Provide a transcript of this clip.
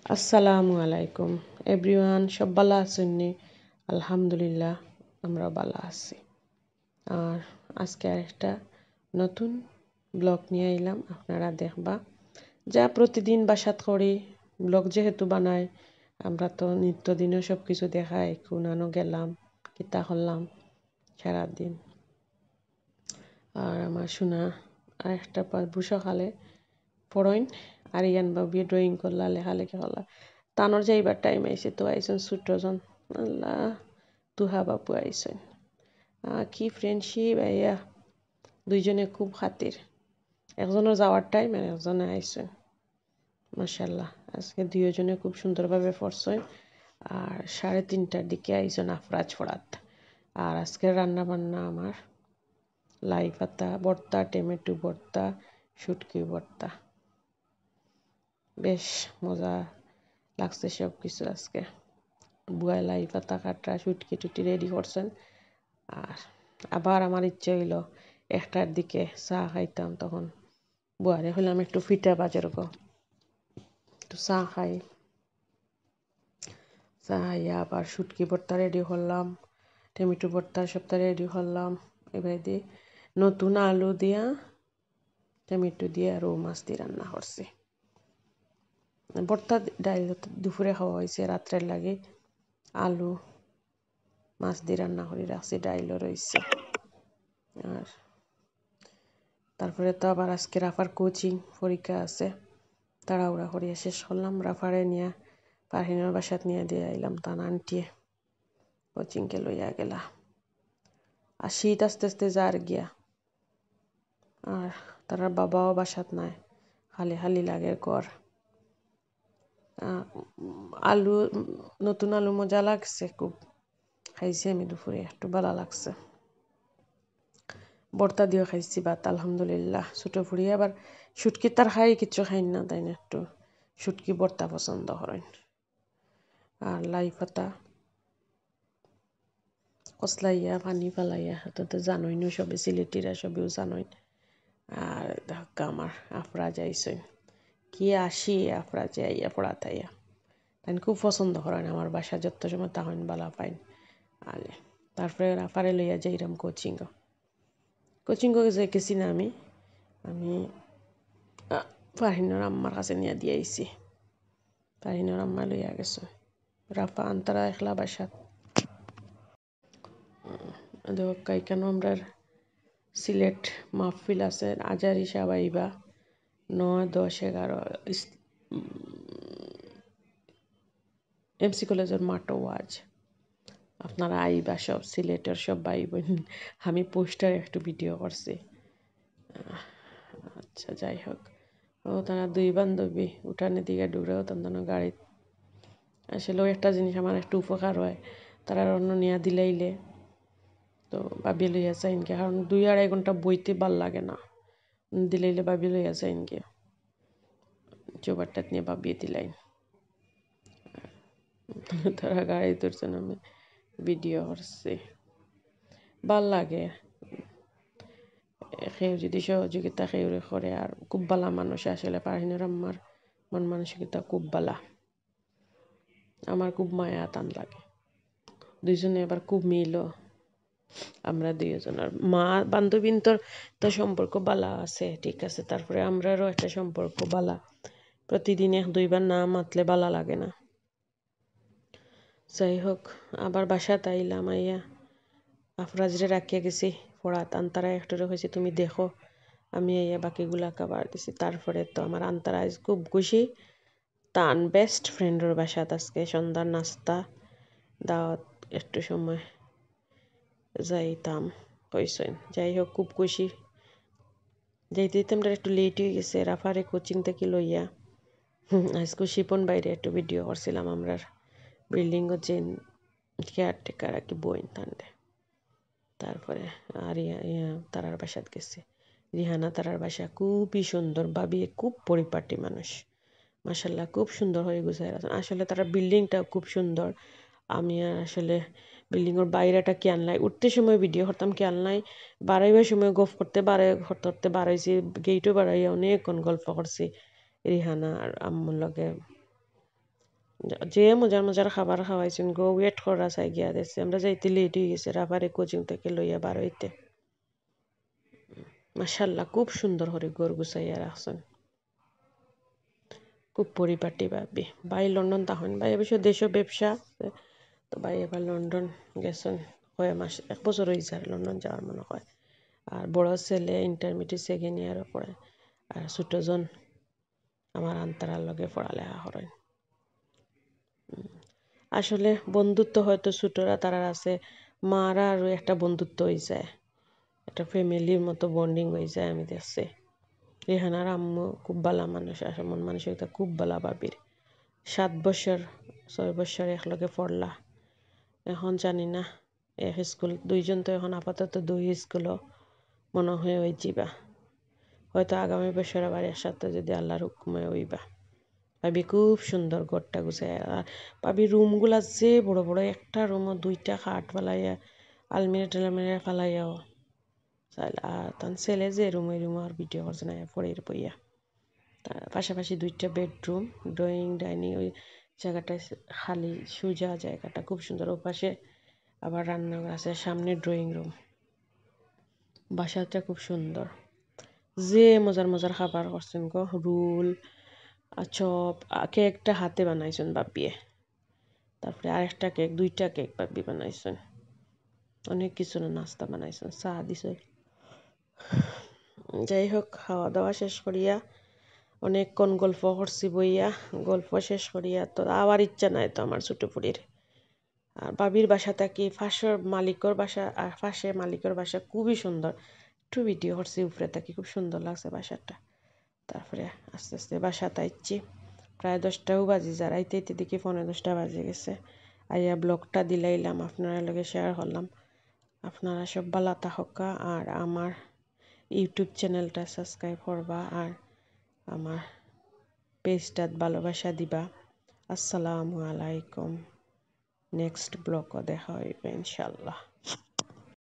আসসালামু আলাইকুম এভরিওয়ান, সব ভালো আছেননি? আলহামদুলিল্লাহ, আমরা ভালো আছি। আর আজকে আরেকটা নতুন ব্লগ নিয়ে এলাম, আপনারা দেখবা। যা প্রতিদিন বাসাত করি, ব্লগ যেহেতু বানাই, আমরা তো নিত্যদিনও সব কিছু দেখাই, কুনানো গেলাম, কিতা করলাম সারাদিন। আর আমার শোনা আরেকটা পারবু সকালে পড়ইন আর ইয়ান বাবু ড্রয়িং করলা, লেখালেখি করলা। তানোর যাইবার টাইম আইছে, তো আইসন ছোটজন, আল্লাহ তুহা বাপু আইসন। কি ফ্রেন্ডশিপ আইয়া, দুইজনে খুব খাতির। একজনের যাওয়ার টাইম আর একজনে আইসন, মাশাল্লাহ। আজকে দুইজনে খুব সুন্দরভাবে পড়ছেন। আর 3:30টার দিকে আইসন আফরাজ পড়াত। আর আজকের রান্না বান্না আমার লাই পাতা ভর্তা, টমেটো ভর্তা, শুটকি ভর্তা। বেশ মজা লাগছে সব কিছু। আজকে বুয়া লাই পাতা কাটা, শুটকি টুটি রেডি করছেন। আর আবার আমার ইচ্ছে হইল 1টার দিকে চা খাইতাম, তখন বুয়ারে হইলাম একটু ফিটা বাজার গো, একটু চা খাই। চা খাইয়া আবার শুটকি ভর্তা রেডি করলাম, টমেটো ভর্তা সবটা রেডি করলাম। এবার দিয়ে নতুন আলু দিয়া টমেটো দিয়ে আর মাছ দিয়ে রান্না করছি। ভর্তা ডাইল দুপুরে খাওয়া হয়েছে, রাত্রের লাগে আলু মাছ দিয়ে রান্না করে রাখছি, ডাইলও রয়েছে। আর তারপরে তো আবার আজকে রাফার কোচিং পরীক্ষা আছে, তাড়াহুড়া করিয়া শেষ করলাম। রাফারে নিয়ে পারহিনের বাসাত নিয়ে দিয়ে আইলাম, তান আন্টিয়ে কোচিংকে লইয়া গেলা। আর শীত আস্তে আস্তে যার গিয়া, আর তার বাবাও বাসাত নাই, খালি খালি লাগে ঘর। আলু নতুন আলু মজা লাগছে খুব, খাইছি আমি দুপুরে, একটু ভালো লাগছে। ভর্তা দিয়েও খাইছি ভাত, আলহামদুলিল্লাহ। ছোটো ফুড়ি আবার শুটকি তার খাই কিচ্ছু খাই না, তাই না, একটু শুটকি ভর্তা পছন্দ করেন। আর লাই পাতা কসলাইয়া পানি ফালাইয়া, তো তো জানোই না, সবে সিলেটিরা সবেও জানোই। আর ধাক্কা আমার আফরা যাইছেন, কি আসি আফরা যে আইয়া পড়া তাইয়া, তাই খুব পছন্দ করেন আমার বাসা, যত সময় তখন বালা পাইন। আলে তারপরে আফারে লইয়া যাইরাম কোচিং যে গেছি না আমি ফারহিনের আম্মার কাছে নিয়ে দিয়ে আইছি। ফারহিনের আম্মা লইয়া গেছে, রাফা আন্তারা একলা বাসাত। কেন আমরা সিলেট মাহফিল আছে, আজারি সাহেব আইবা 9, 10, 11 এমসি কলেজের মাঠও আজ। আপনারা আইবা সব, সিলেটের সব ভাই বোন। আমি পোস্টার একটু ভিডিও করছি। আচ্ছা যাই হোক, ও তারা দুই বান্ধবী উঠানের দিকে দূরেও তন্দন গাড়িত। আসলেও একটা জিনিস আমার একটু উপকার হয়, তারা অন্য নিয়ে দিলাইলে তো ভাবি লইয়া যাইনকে, কারণ 2-2.5 ঘন্টা বইতে ভাল লাগে না, দিলাইলে ভাবি লইয়া যাইনকে, চোবারটাত নিয়ে ভাবিয়ে দিলাইন। তারা গাড়ি ধরছেন, আমি ভিডিও করছি, ভাল লাগে। সেও যদি সহযোগিতা সেউরে করে, আর খুব ভালা মানুষ আসলে পারহিনের আম্মার মন মানসিকতা খুব ভালা, আমার খুব মায়া টান লাগে। দুইজনে আবার খুব মিলও, আমরা দুইজনের মা বান্ধবীন তো সম্পর্ক বালা আছে, ঠিক আছে। তারপরে আমরারও একটা সম্পর্ক বালা, প্রতিদিন 1-2 বার না মাতলে বালা লাগে না। যাই হোক, আবার বাসাত আইলাম, আইয়া আফরাজরে রাখিয়া গেছি পড়াত। আন্তারা একটরে হয়েছে তুমি দেখো, আমি আইয়া বাকিগুলা কাবার দিছি। তারপরে তো আমার আন্তারা আজ খুব খুশি, তান বেস্ট ফ্রেন্ডের বাসাত আজকে সন্ধ্যার নাস্তা দাওয়াত, একটু সময় যাইতাম কইসেন। যাই হোক, খুব খুশি। যাইতে দিতে আমরা একটু লেট হয়ে গেছে, রাফারে কোচিং থেকে লইয়া। আজকে শিপন বাইরে একটু ভিডিও করছিলাম, আমরা বিল্ডিংও যে কেয়ারটেকার আর কি বইন তান্ডে। তারপরে আর তারার বাসাত গেছে, রিহানা তারার বাসা খুবই সুন্দর, ভাবি খুব পরিপাটি মানুষ, মাশাল্লাহ খুব সুন্দর হয়ে গুছাই রাখেন। আসলে তারা বিল্ডিংটা খুব সুন্দর। আমি আসলে বিল্ডিংয়ের বাইরেটা খেয়াল নাই, উঠতে সময় ভিডিও করতাম খেয়াল নাই, বাড়াইবার সময় গল্প করতে বাড়াইছি, গেটও বাড়াইয়া অনেকক্ষণ গল্প করছি রিহানা আর আম্মুর লগে। যে মজার মজার খাবার খাওয়াইছেন গো ওয়েট করা চাই গিয়া দেখছি আমরা যাইতে লেট হয়ে গেছে রাবারে কোচিং থেকে লইয়া বার হইতে মাশাল্লাহ খুব সুন্দর করে ঘর গুছাইয়া রাখছেন খুব পরিপাটি ভাবি ভাই লন্ডন তখন ভাই অবশ্য দেশ ব্যবসা তো ভাই এবার লন্ডন গেছেন 6 মাস 1 বছর হয়েছে আর লন্ডন যাওয়ার মনে হয় আর বড় ছেলে ইন্টারমিডিয়েট সেকেন্ড ইয়ারে পড়ে আর ছোটজন আমার আন্তরার লগে পড়ালেখা করেন আসলে বন্ধুত্ব হয়তো ছোটরা তারা আছে মারা আরও একটা বন্ধুত্ব হয়ে যায় একটা ফ্যামিলির মতো বন্ডিং হয়ে যায় আমি দেখছি রেহানার আম্মু খুব ভালো মানুষ আসলে মন মানসিকতা খুব ভালো ভাবির 7 বছর 6 বছর একলগে পড়লা এখন জানি না এক স্কুল দুইজন তো এখন আপাতত দুই স্কুলও মনে হয় ওই যাবা হয়তো আগামী বছর আবার একসাথে যদি আল্লাহর হুকুমে হইবা ভাবি খুব সুন্দর ঘরটা গুছাই আর ভাবি রুমগুলা যে বড় বড় একটা রুমও 2টা খাট ফালাইয়া আলমিরা টালমিরা ফালাইয়াও আর তার ছেলে যে রুমে আর ভিডিও করছে না পরের বইয়া তার পাশাপাশি 2টা বেডরুম ড্রয়িং ডাইনিং ওই জায়গাটা খালি সোজা জায়গাটা খুব সুন্দর ও পাশে আবার রান্নাঘর আছে সামনে ড্রয়িং রুম বাসাটা খুব সুন্দর যে মজার মজার খাবার করছেন গো রোল চপ কেকটা হাতে বানাইছেন বাপিয়ে তারপরে আরেকটা কেক 2টা কেক বাপি বানাইছেন অনেক কিছু নাস্তা বানাইছেন চা দিছে যাই হোক খাওয়া দাওয়া শেষ করিয়া অনেকক্ষণ গল্প করছি বইয়া গল্প শেষ করিয়া তো আবার ইচ্ছা নাই তো আমার ছোটো পুরীর আর বাবির বাসা থাকি পাশের মালিকর বাসা আর পাশে মালিকের বাসা খুবই সুন্দর একটু ভিডিও করছি উপরে থাকি খুব সুন্দর লাগছে বাসাটা তারপরে আস্তে আস্তে বাসাতে আইছি প্রায় 10টাও বাজে যার আইতে আইতে দেখি 10:45 বাজে গেছে আইয়া ব্লগটা দিলাইলাম আপনারা লগে শেয়ার করলাম আপনারা সব ভালো থাকা আর আমার ইউটিউব চ্যানেলটা সাবস্ক্রাইব করবা আর আমার পেজটাত ভালোবাসা দিবা আসসালামু আলাইকুম নেক্সট ব্লগও দেখা হইবে ইনশাল্লাহ।